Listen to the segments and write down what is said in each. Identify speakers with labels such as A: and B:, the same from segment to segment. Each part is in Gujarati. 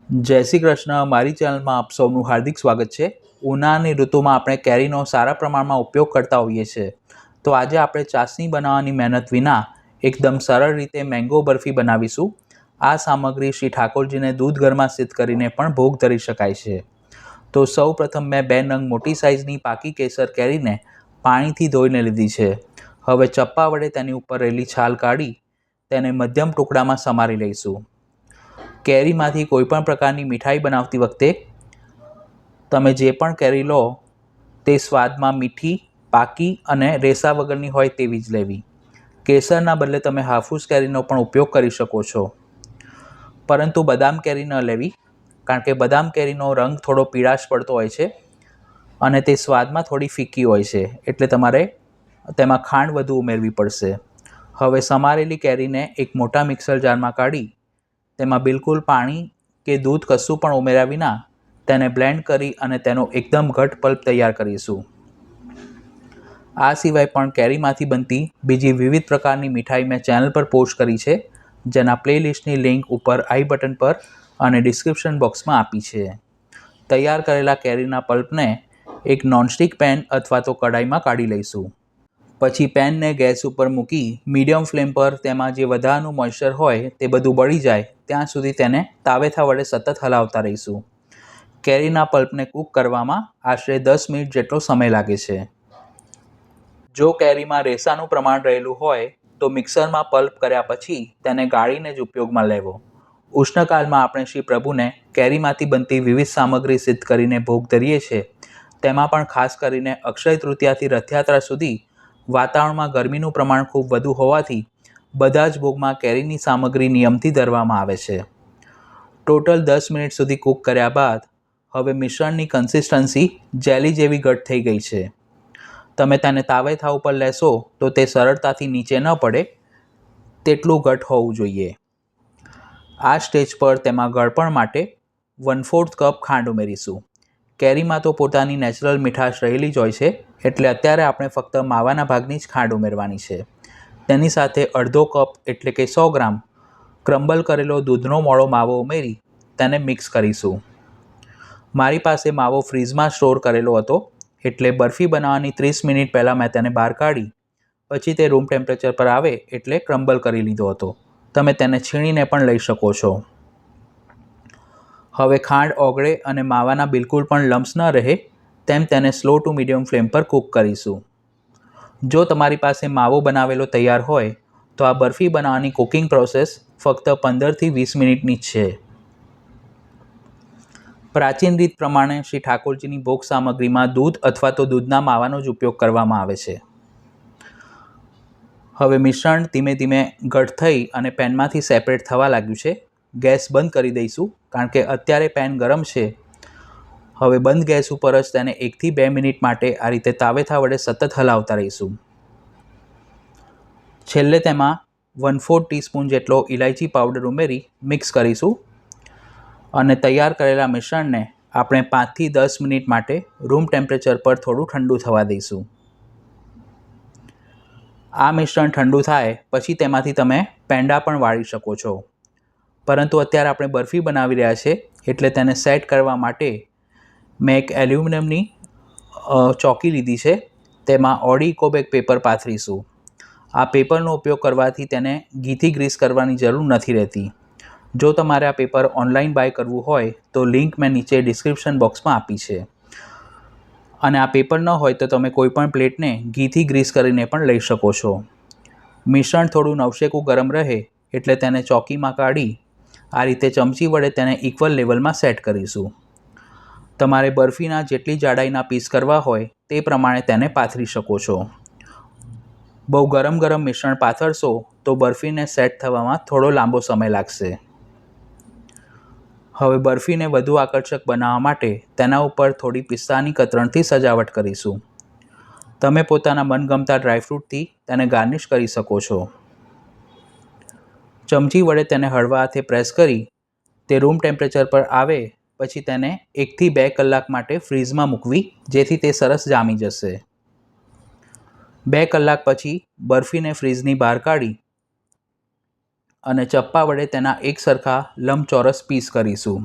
A: જય શ્રી કૃષ્ણ. મારી ચેનલમાં આપ સૌનું હાર્દિક સ્વાગત છે. ઉનાળાની ઋતુમાં આપણે કેરીનો સારા પ્રમાણમાં ઉપયોગ કરતા હોઈએ છીએ. તો આજે આપણે ચાસણી બનાવવાની મહેનત વિના એકદમ સરળ રીતે મેંગો બરફી બનાવીશું. આ સામગ્રી શ્રી ઠાકોરજીને દૂધ ઘરમાં સિદ્ધ કરીને પણ ભોગ ધરી શકાય છે. તો સૌ પ્રથમ મેં 2 નંગ મોટી સાઇઝની પાકી કેસર કેરીને પાણીથી ધોઈને લીધી છે. હવે ચપ્પા વડે તેની ઉપર રહેલી છાલ કાઢી તેને મધ્યમ ટુકડામાં સમારી લઈશું. કેરીમાંથી કોઈપણ પ્રકારની મીઠાઈ બનાવતી વખતે તમે જે પણ કેરી લો તે સ્વાદમાં મીઠી, પાકી અને રેસા વગરની હોય તેવી જ લેવી. કેસરના બદલે તમે હાફૂસ કેરીનો પણ ઉપયોગ કરી શકો છો, પરંતુ બદામ કેરી ન લેવી, કારણ કે બદામ કેરીનો રંગ થોડો પીળાશ પડતો હોય છે અને તે સ્વાદમાં થોડી ફીકી હોય છે, એટલે તમારે તેમાં ખાંડ વધુ ઉમેરવી પડશે. હવે સમારેલી કેરીને એક મોટા મિક્સર જારમાં કાઢી તેમાં બિલકુલ પાણી કે દૂધ કશું પણ ઉમેર્યા વિના તેને બ્લેન્ડ કરી અને તેનો એકદમ ઘટ પલ્પ તૈયાર કરીશું. આ સિવાય પણ કેરીમાંથી બનતી બીજી વિવિધ પ્રકારની મીઠાઈ મેં ચેનલ પર પોસ્ટ કરી છે, જેના પ્લેલિસ્ટની લિંક ઉપર આઈ બટન પર અને ડિસ્ક્રિપ્શન બોક્સમાં આપી છે. તૈયાર કરેલા કેરીના પલ્પને એક નોનસ્ટિક પેન અથવા તો કઢાઈમાં કાઢી લઈશું. પછી પેનને ગેસ ઉપર મૂકી મીડિયમ ફ્લેમ પર તેમાં જે વધારાનું મોઇસ્ચર હોય તે બધું બળી જાય ત્યાં સુધી તેને તાવેથા વડે સતત હલાવતા રહીશું. કેરીના પલ્પને કૂક કરવામાં આશરે 10 મિનિટ જેટલો સમય લાગે છે. જો કેરીમાં રેસાનું પ્રમાણ રહેલું હોય તો મિક્સરમાં પલ્પ કર્યા પછી તેને ગાળીને જ ઉપયોગમાં લેવો. ઉષ્ણકાળમાં આપણે શ્રી પ્રભુને કેરીમાંથી બનતી વિવિધ સામગ્રી સિદ્ધ કરીને ભોગ ધરીએ છીએ. તેમાં પણ ખાસ કરીને અક્ષય તૃતીયાથી રથયાત્રા સુધી વાતાવરણમાં ગરમીનું પ્રમાણ ખૂબ વધુ હોવાથી બધા જ ભોગમાં કેરીની સામગ્રી નિયમથી ધરવામાં આવે છે. ટોટલ 10 મિનિટ સુધી કૂક કર્યા બાદ હવે મિશ્રણની કન્સિસ્ટન્સી જેલી જેવી ઘટ થઈ ગઈ છે. તમે તેને તાવેથા ઉપર લેશો તો તે સરળતાથી નીચે ન પડે તેટલું ઘટ હોવું જોઈએ. આ સ્ટેજ પર તેમાં ગળપણ માટે 1/4 કપ ખાંડ ઉમેરીશું. કેરીમાં તો પોતાની નેચરલ મીઠાશ રહેલી જ હોય છે, એટલે અત્યારે આપણે ફક્ત માવાના ભાગની જ ખાંડ ઉમેરવાની છે. તેની સાથે અડધો કપ એટલે કે 100 ગ્રામ ક્રમ્બલ કરેલો દૂધનો મોળો માવો ઉમેરી તેને મિક્સ કરીશું. મારી પાસે માવો ફ્રીઝમાં સ્ટોર કરેલો હતો, એટલે બરફી બનાવવાની 30 મિનિટ પહેલાં મેં તેને બહાર કાઢી પછી તે રૂમ ટેમ્પરેચર પર આવે એટલે ક્રમ્બલ કરી લીધો હતો. તમે તેને છીણીને પણ લઈ શકો છો. હવે ખાંડ ઓગળે અને માવાના બિલકુલ પણ લમ્સ ન રહે તેમ તેને સ્લો ટુ મીડિયમ ફ્લેમ પર કૂક કરીશું. જો તમારી પાસે માવો બનાવેલો તૈયાર હોય તો આ બરફી બનાવવાની કુકિંગ પ્રોસેસ ફક્ત 15થી 20 મિનિટની જ છે. પ્રાચીન રીત પ્રમાણે શ્રી ઠાકોરજીની ભોગ સામગ્રીમાં દૂધ અથવા તો દૂધના માવાનો જ ઉપયોગ કરવામાં આવે છે. હવે મિશ્રણ ધીમે ધીમે ઘટ થઈ અને પેનમાંથી સેપરેટ થવા લાગ્યું છે. ગેસ બંધ કરી દઈશું, કારણ કે અત્યારે પેન ગરમ છે. હવે બંધ ગેસ ઉપર જ તેને 1થી 2 મિનિટ માટે આ રીતે તાવેથા વડે સતત હલાવતા રહીશું. છેલ્લે તેમાં 1/4 ટીસ્પૂન જેટલો ઇલાયચી પાવડર ઉમેરી મિક્સ કરીશું અને તૈયાર કરેલા મિશ્રણને આપણે 5થી 10 મિનિટ માટે રૂમ ટેમ્પરેચર પર થોડું ઠંડુ થવા દઈશું. આ મિશ્રણ ઠંડુ થાય પછી તેમાંથી તમે પેંડા પણ વાળી શકો છો, પરંતુ અત્યારે આપણે બરફી બનાવી રહ્યા છીએ એટલે તેને સેટ કરવા માટે મેં એક એલ્યુમિનિયમની ચોકી લીધી છે. તેમાં ઓડી ઇકોબેગ પેપર પાથરીશું. આ પેપરનો ઉપયોગ કરવાથી તેને ઘીથી ગ્રીસ કરવાની જરૂર નથી રહેતી. જો તમારે આ પેપર ઓનલાઈન બાય કરવું હોય તો લિંક મેં નીચે ડિસ્ક્રિપ્શન બોક્સમાં આપી છે. અને આ પેપર ન હોય તો તમે કોઈપણ પ્લેટને ઘીથી ગ્રીસ કરીને પણ લઈ શકો છો. મિશ્રણ થોડું નવશેકું ગરમ રહે એટલે તેને ચોકીમાં કાઢી આ રીતે ચમચી વડે તેને ઇક્વલ લેવલમાં સેટ કરીશું. તમારે બરફીના જેટલી જાડાઈના પીસ કરવા હોય તે પ્રમાણે તેને પાથરી શકો છો. બહુ ગરમ મિશ્રણ પાથરશો તો બરફીને સેટ થવામાં થોડો લાંબો સમય લાગશે. હવે બરફીને વધુ આકર્ષક બનાવવા માટે તેના ઉપર થોડી પિસ્તાની કતરણથી સજાવટ કરીશું. તમે પોતાના મનગમતા ડ્રાયફ્રૂટથી તેને ગાર્નિશ કરી શકો છો. ચમચી વડે તેને હળવા હાથે પ્રેસ કરી તે રૂમ ટેમ્પરેચર પર આવે પછી તેને 1થી 2 કલાક માટે ફ્રીઝમાં મૂકવી, જેથી તે સરસ જામી જશે. 2 કલાક પછી બરફીને ફ્રીઝની બહાર કાઢી અને ચપ્પા વડે તેના એક સરખા લંબચોરસ પીસ કરીશું.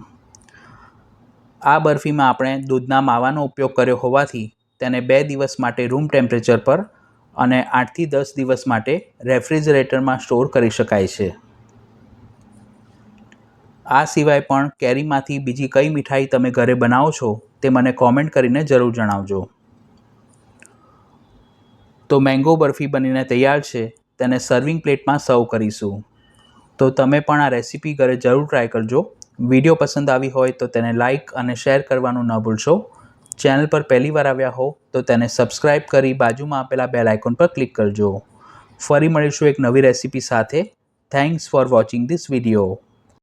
A: આ બરફીમાં આપણે દૂધના માવાનો ઉપયોગ કર્યો હોવાથી તેને 2 દિવસ માટે રૂમ ટેમ્પરેચર પર અને 8થી 10 દિવસ માટે રેફ્રિજરેટરમાં સ્ટોર કરી શકાય છે. આ સિવાય પણ કેરીમાંથી બીજી કઈ મીઠાઈ તમે ઘરે બનાવો છો તે મને કોમેન્ટ કરીને જરૂર જણાવજો. તો મેંગો બરફી બનીને તૈયાર છે. તેને સર્વિંગ પ્લેટમાં સર્વ કરીશું. તો તમે પણ આ રેસીપી ઘરે જરૂર ટ્રાય કરજો. વિડીયો પસંદ આવી હોય તો તેને લાઇક અને શેર કરવાનું ન ભૂલશો. ચેનલ પર પહેલીવાર આવ્યા હો તો તેને સબસ્ક્રાઇબ કરી બાજુમાં આપેલા બેલ આઇકોન પર ક્લિક કરજો. ફરી મળીશું એક નવી રેસીપી સાથે. Thanks for watching this video.